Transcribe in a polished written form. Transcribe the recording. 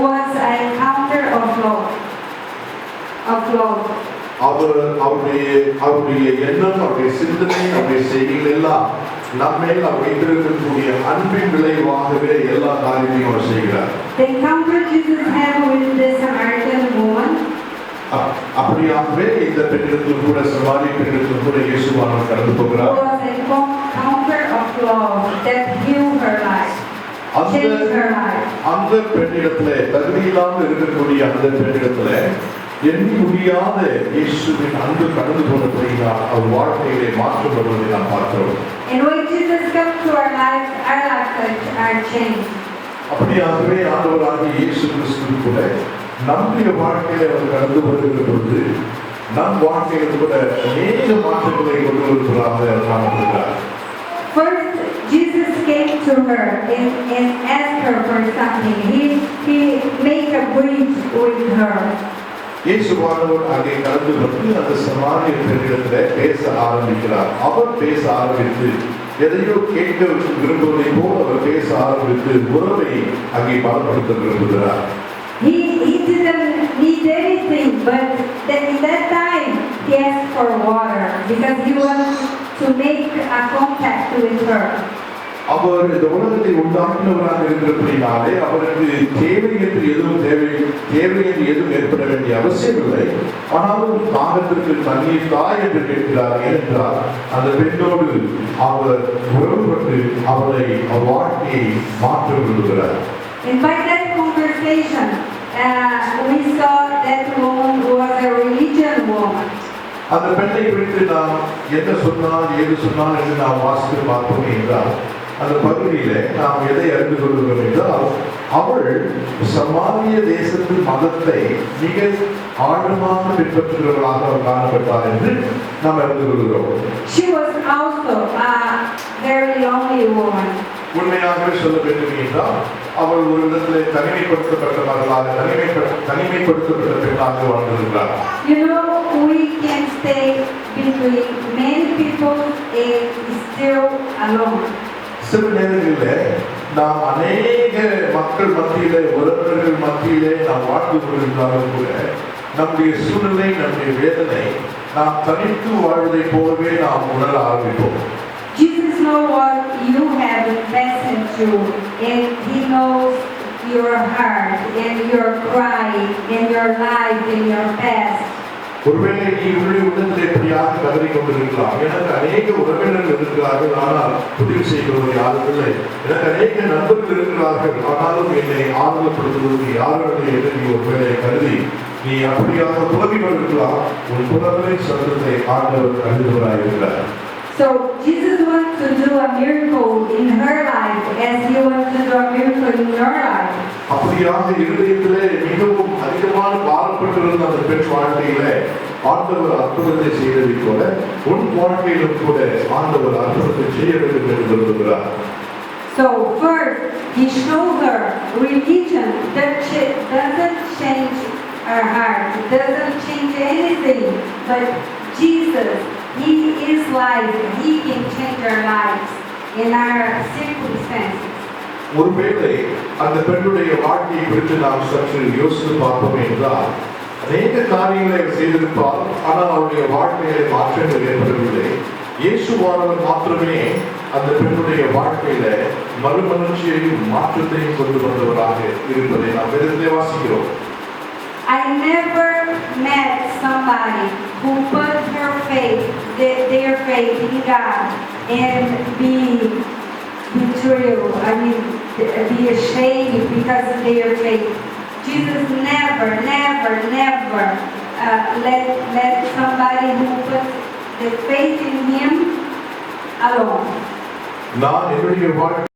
was an encounter of love. அவருடைய எண்ணம், அவருடைய சிந்தனை, அவருடைய செய்திகள் எல்லாம் நம்மேல் அவர் வைத்திருக்கக்கூடிய அன்பின் விளைவாகவே எல்லா காரியத்தையும் அவர் செய்கிறார். The encounter Jesus had with the Samaritan woman. அப்படியாகவே இந்த பெண்ணிடத்தில் கூட சமாரிய பெண்ணிடத்தில் கூட இயேசுவானவர் கடந்து போகிறார். It was an encounter of love that healed her life. அந்த பெண்ணிடத்திலே தகுதியில்லாமல் இருக்கக்கூடிய அந்த பெண்ணிடத்திலே எண்ணி முடியாத இயேசுவின் அன்பு கடந்து போனபடியால் அவர் வாழ்க்கையிலே மாற்றம் வருவதை நாம் பார்க்கிறோம். And when Jesus comes to our lives are changed. அப்படியாகவே ஆண்டவராகிய இயேசு கிறிஸ்து கூட நம்முடைய வாழ்க்கையில அவர் கடந்து வருகிற பொழுது நம் வாழ்க்கையில் கூட அநேக மாற்றங்களை கொண்டு வருவதாக காணப்படுகிறார். First, Jesus came to her and asked her for something. He made a bridge with her. இயேசுவானவர் அங்கே கடந்து வந்து அந்த சமாரிய பெண்ணிடத்திலே பேச ஆரம்பிக்கிறார். அவர் பேச ஆரம்பித்து எதையோ கேட்க விரும்புவதை போல் அவர் பேச ஆரம்பித்து உறவை அங்கே பலப்படுத்த விரும்புகிறார். He didn't need anything, but then in that time he asked for water because he wanted to make a contact with her. அவர் இந்த உலகத்தை உண்டாக்கினவராக இருக்கிறபடினாலே அவருக்கு தேவை என்று எதுவும் ஏற்பட வேண்டிய அவசியம் இல்லை. ஆனாலும் தாகத்திற்கு தண்ணீர் தாய் என்று கேட்கிறார். ஏனென்றால் அந்த பெண்ணோடு அவர் உறவுபட்டு அவரை வாழ்க்கையை மாற்ற விரும்புகிறார். And by that conversation, we saw that woman was a religious woman. அந்த பெண்ணை குறித்து நாம் என்ன சொன்னால் ஏது சொன்னால் என்று நாம் வாசித்து பார்த்தோம் என்றால் அந்த பகுதியிலே நாம் எதை அறிந்து கொள்கிறோம் என்றால் அவள் சமாரிய தேசத்து மதத்தை மிக ஆழமாக பின்பற்றுகிறவர்களாக அவர் காணப்பட்டார் என்று நாம் அறிந்து கொள்கிறோம். She was also a very lonely woman. உண்மையாகவே சொல்ல வேண்டும் என்றால் அவள் ஒரு விதத்திலே தனிமைப்படுத்தப்பட்டவர்களாக தனிமைப்படுத்தப்பட்ட பெண்ணாக வாழ்ந்திருக்கிறார். You know, we can stay between many people and still alone. சில நேரங்களில் நாம் அநேக மக்கள் மத்தியிலே உறவினர்கள் மத்தியிலே நாம் வாழ்ந்து கொண்டிருந்தாலும் கூட நம்முடைய சூழ்நிலை நம்முடைய வேதனை நாம் தனித்து வாழ்வதை போலவே நாம் உணர ஆரம்பிப்போம். Jesus knows what you have invested through, and He knows your heart and your cry and your life and your past. ஒருவேளை நீ உள்ளத்திலே எப்படியாக கதறி கொண்டிருக்கலாம். எனக்கு அநேக உறவினர்கள் இருக்கிறார்கள், ஆனால் உதவி செய்கிறவர்கள் யாரும் இல்லை. எனக்கு அநேக நண்பர்கள் இருக்கிறார்கள், ஆனாலும் என்னை ஆறுதல்படுத்துவதற்கு யாரும் இல்லை என்று நீ ஒருவேளை கருதி நீ அப்படியாக புலவி கொண்டிருக்கலாம். உன் புலவரின் சத்தத்தை ஆண்டவர் அறிந்தவராயிருக்கிறார். So Jesus wants to do a miracle in her life as He wants to do a miracle in your life. அப்படியாக இருதயத்திலே மிகவும் அதிகமான பாரப்பட்டிருந்த அந்த பெண் வாழ்க்கையிலே ஆண்டவர் அற்புதத்தை செய்ததை போல உன் வாழ்க்கையிலும் கூட ஆண்டவர் அற்புதத்தை செய்ய வேண்டும் என்று விரும்புகிறார். So first, He showed her religion that doesn't change her heart, doesn't change anything, but Jesus, He is life. He can change our lives in our circumstances. ஒருவேளை அந்த பெண்ணுடைய வாழ்க்கையை குறித்து நாம் சற்று யோசித்து பார்ப்போம் என்றால் அநேக காரியங்களை செய்திருப்பார், ஆனால் அவருடைய வாழ்க்கையிலே மாற்றங்கள் ஏற்படவில்லை. இயேசுவானவர் மாத்திரமே அந்த பெண்ணுடைய வாழ்க்கையில மறுமலர்ச்சியையும் மாற்றத்தையும் கொண்டு வந்தவராக இருப்பதை நாம் வேதத்திலே வாசிக்கிறோம். I never met somebody who put their faith in God and be ashamed because of their faith. Jesus never let somebody who put the faith in Him alone. நான் என்னுடைய